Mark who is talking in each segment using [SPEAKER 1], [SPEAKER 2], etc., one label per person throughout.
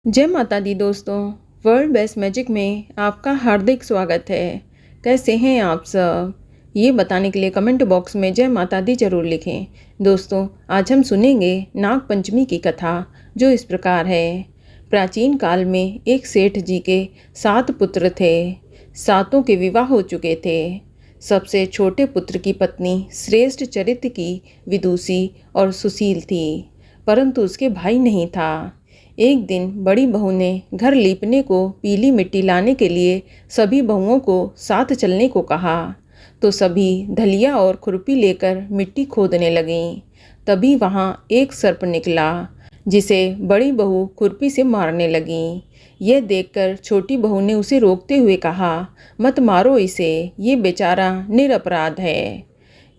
[SPEAKER 1] जय माता दी दोस्तों। वर्ल्ड बेस्ट मैजिक में आपका हार्दिक स्वागत है। कैसे हैं आप सब? ये बताने के लिए कमेंट बॉक्स में जय माता दी जरूर लिखें। दोस्तों, आज हम सुनेंगे नाग पंचमी की कथा, जो इस प्रकार है। प्राचीन काल में एक सेठ जी के 7 पुत्र थे। सातों के विवाह हो चुके थे। सबसे छोटे पुत्र की पत्नी श्रेष्ठ चरित्र की विदुषी और सुशील थी, परंतु उसके भाई नहीं था। एक दिन बड़ी बहू ने घर लीपने को पीली मिट्टी लाने के लिए सभी बहुओं को साथ चलने को कहा, तो सभी धलिया और खुरपी लेकर मिट्टी खोदने लगीं। तभी वहाँ एक सर्प निकला, जिसे बड़ी बहू खुरपी से मारने लगी। यह देखकर छोटी बहू ने उसे रोकते हुए कहा, मत मारो इसे, ये बेचारा निरपराध है।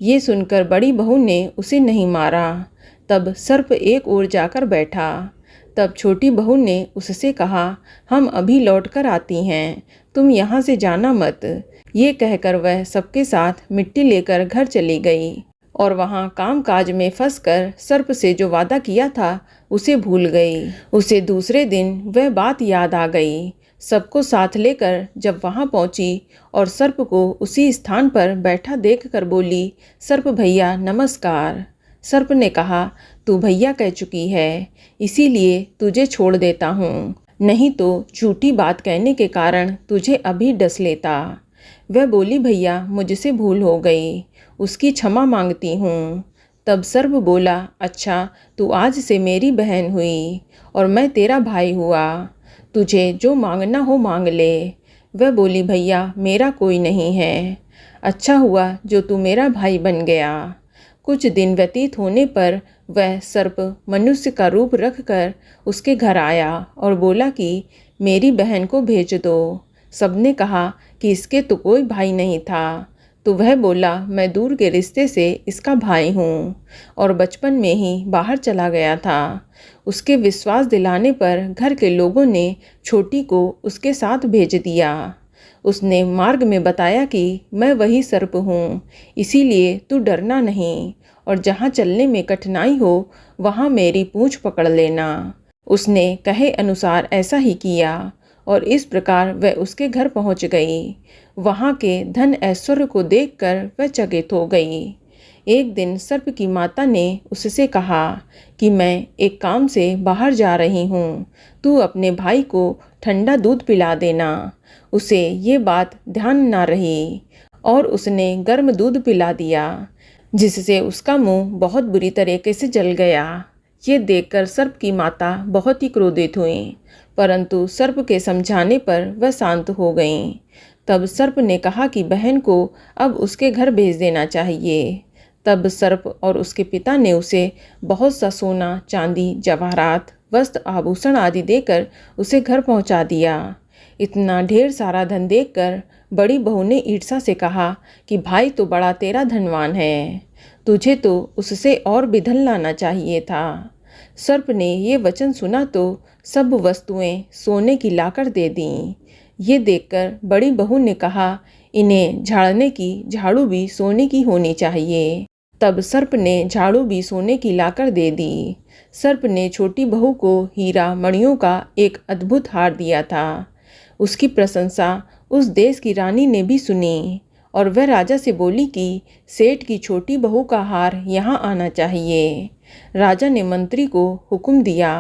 [SPEAKER 1] ये सुनकर बड़ी बहू ने उसे नहीं मारा। तब सर्प एक ओर जाकर बैठा। तब छोटी बहू ने उससे कहा, हम अभी लौट कर आती हैं, तुम यहाँ से जाना मत। ये कहकर वह सबके साथ मिट्टी लेकर घर चली गई और वहाँ काम काज में फंसकर सर्प से जो वादा किया था उसे भूल गई। उसे दूसरे दिन वह बात याद आ गई। सबको साथ लेकर जब वहाँ पहुँची और सर्प को उसी स्थान पर बैठा देखकर बोली, सर्प भैया नमस्कार। सर्प ने कहा, तू भैया कह चुकी है, इसीलिए तुझे छोड़ देता हूँ, नहीं तो झूठी बात कहने के कारण तुझे अभी डस लेता। वह बोली, भैया मुझसे भूल हो गई, उसकी क्षमा मांगती हूँ। तब सर्प बोला, अच्छा तू आज से मेरी बहन हुई और मैं तेरा भाई हुआ, तुझे जो मांगना हो मांग ले। वह बोली, भैया मेरा कोई नहीं है, अच्छा हुआ जो तू मेरा भाई बन गया। कुछ दिन व्यतीत होने पर वह सर्प मनुष्य का रूप रखकर उसके घर आया और बोला कि मेरी बहन को भेज दो। सबने कहा कि इसके तो कोई भाई नहीं था, तो वह बोला, मैं दूर के रिश्ते से इसका भाई हूँ और बचपन में ही बाहर चला गया था। उसके विश्वास दिलाने पर घर के लोगों ने छोटी को उसके साथ भेज दिया। उसने मार्ग में बताया कि मैं वही सर्प हूँ, इसीलिए तू डरना नहीं और जहाँ चलने में कठिनाई हो वहाँ मेरी पूँछ पकड़ लेना। उसने कहे अनुसार ऐसा ही किया और इस प्रकार वह उसके घर पहुँच गई। वहाँ के धन ऐश्वर्य को देखकर वह चकित हो गई। एक दिन सर्प की माता ने उससे कहा कि मैं एक काम से बाहर जा रही हूँ, तू अपने भाई को ठंडा दूध पिला देना। उसे ये बात ध्यान ना रही और उसने गर्म दूध पिला दिया, जिससे उसका मुंह बहुत बुरी तरीके से जल गया। ये देखकर सर्प की माता बहुत ही क्रोधित हुई, परंतु सर्प के समझाने पर वह शांत हो गईं। तब सर्प ने कहा कि बहन को अब उसके घर भेज देना चाहिए। तब सर्प और उसके पिता ने उसे बहुत सा सोना, चांदी, जवाहरात, वस्त्र, आभूषण आदि देकर उसे घर पहुंचा दिया। इतना ढेर सारा धन देखकर बड़ी बहू ने ईर्ष्या से कहा कि भाई तो बड़ा तेरा धनवान है, तुझे तो उससे और भी धन लाना चाहिए था। सर्प ने ये वचन सुना तो सब वस्तुएं सोने की लाकर दे दीं। ये देखकर बड़ी बहू ने कहा, इन्हें झाड़ने की झाड़ू भी सोने की होनी चाहिए। तब सर्प ने झाड़ू भी सोने की लाकर दे दी। सर्प ने छोटी बहू को हीरा मणियों का एक अद्भुत हार दिया था। उसकी प्रशंसा उस देश की रानी ने भी सुनी और वह राजा से बोली कि सेठ की छोटी बहू का हार यहाँ आना चाहिए। राजा ने मंत्री को हुक्म दिया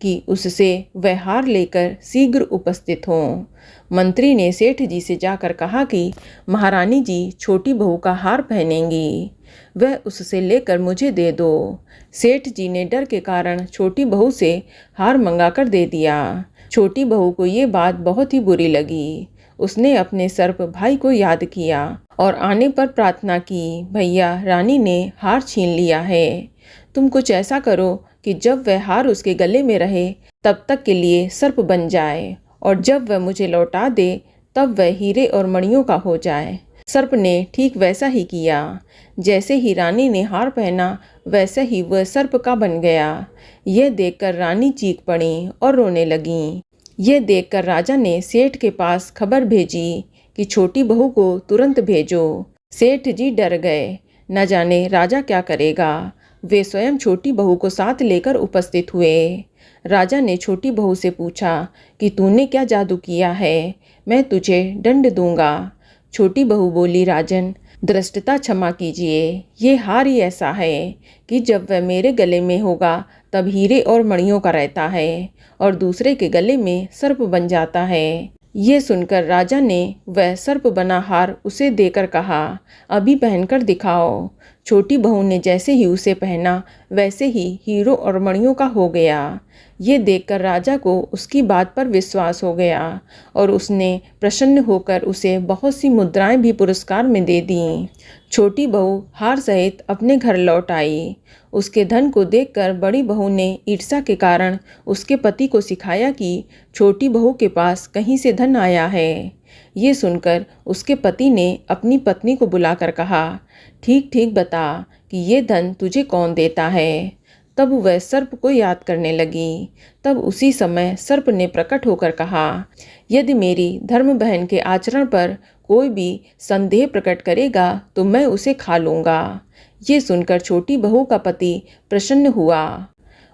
[SPEAKER 1] कि उससे वह हार लेकर शीघ्र उपस्थित हों। मंत्री ने सेठ जी से जाकर कहा कि महारानी जी छोटी बहू का हार पहनेंगी, वह उससे लेकर मुझे दे दो। सेठ जी ने डर के कारण छोटी बहू से हार मंगाकर दे दिया। छोटी बहू को ये बात बहुत ही बुरी लगी। उसने अपने सर्प भाई को याद किया और आने पर प्रार्थना की, भैया रानी ने हार छीन लिया है, तुम कुछ ऐसा करो कि जब वह हार उसके गले में रहे तब तक के लिए सर्प बन जाए और जब वह मुझे लौटा दे तब वह हीरे और मणियों का हो जाए। सर्प ने ठीक वैसा ही किया। जैसे ही रानी ने हार पहना वैसे ही वह सर्प का बन गया। यह देखकर रानी चीख पड़ी और रोने लगी। यह देखकर राजा ने सेठ के पास खबर भेजी कि छोटी बहू को तुरंत भेजो। सेठ जी डर गए, न जाने राजा क्या करेगा। वे स्वयं छोटी बहू को साथ लेकर उपस्थित हुए। राजा ने छोटी बहू से पूछा कि तूने क्या जादू किया है, मैं तुझे दंड दूंगा। छोटी बहू बोली, राजन धृष्टता क्षमा कीजिए, ये हार ही ऐसा है कि जब वह मेरे गले में होगा तब हीरे और मणियों का रहता है और दूसरे के गले में सर्प बन जाता है। ये सुनकर राजा ने वह सर्प बना हार उसे देकर कहा, अभी पहनकर दिखाओ। छोटी बहू ने जैसे ही उसे पहना वैसे ही हीरों और मणियों का हो गया। ये देखकर राजा को उसकी बात पर विश्वास हो गया और उसने प्रसन्न होकर उसे बहुत सी मुद्राएं भी पुरस्कार में दे दीं। छोटी बहू हार सहित अपने घर लौट आई। उसके धन को देखकर बड़ी बहू ने ईर्ष्या के कारण उसके पति को सिखाया कि छोटी बहू के पास कहीं से धन आया है। ये सुनकर उसके पति ने अपनी पत्नी को बुलाकर कहा, ठीक ठीक बता कि ये धन तुझे कौन देता है। तब वह सर्प को याद करने लगी। तब उसी समय सर्प ने प्रकट होकर कहा, यदि मेरी धर्म बहन के आचरण पर कोई भी संदेह प्रकट करेगा तो मैं उसे खा लूँगा। ये सुनकर छोटी बहू का पति प्रसन्न हुआ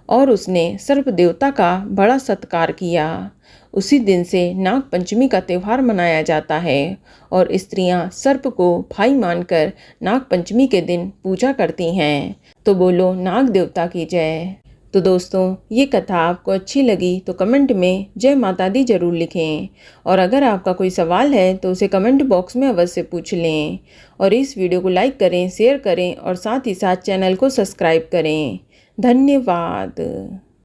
[SPEAKER 1] और उसने सर्प देवता का बड़ा सत्कार किया। उसी दिन से नाग पंचमी का त्यौहार मनाया जाता है और स्त्रियां सर्प को भाई मानकर नाग पंचमी के दिन पूजा करती हैं। तो बोलो नाग देवता की जय। तो दोस्तों, ये कथा आपको अच्छी लगी तो कमेंट में जय माता दी जरूर लिखें और अगर आपका कोई सवाल है तो उसे कमेंट बॉक्स में अवश्य पूछ लें और इस वीडियो को लाइक करें, शेयर करें और साथ ही साथ चैनल को सब्सक्राइब करें। धन्यवाद।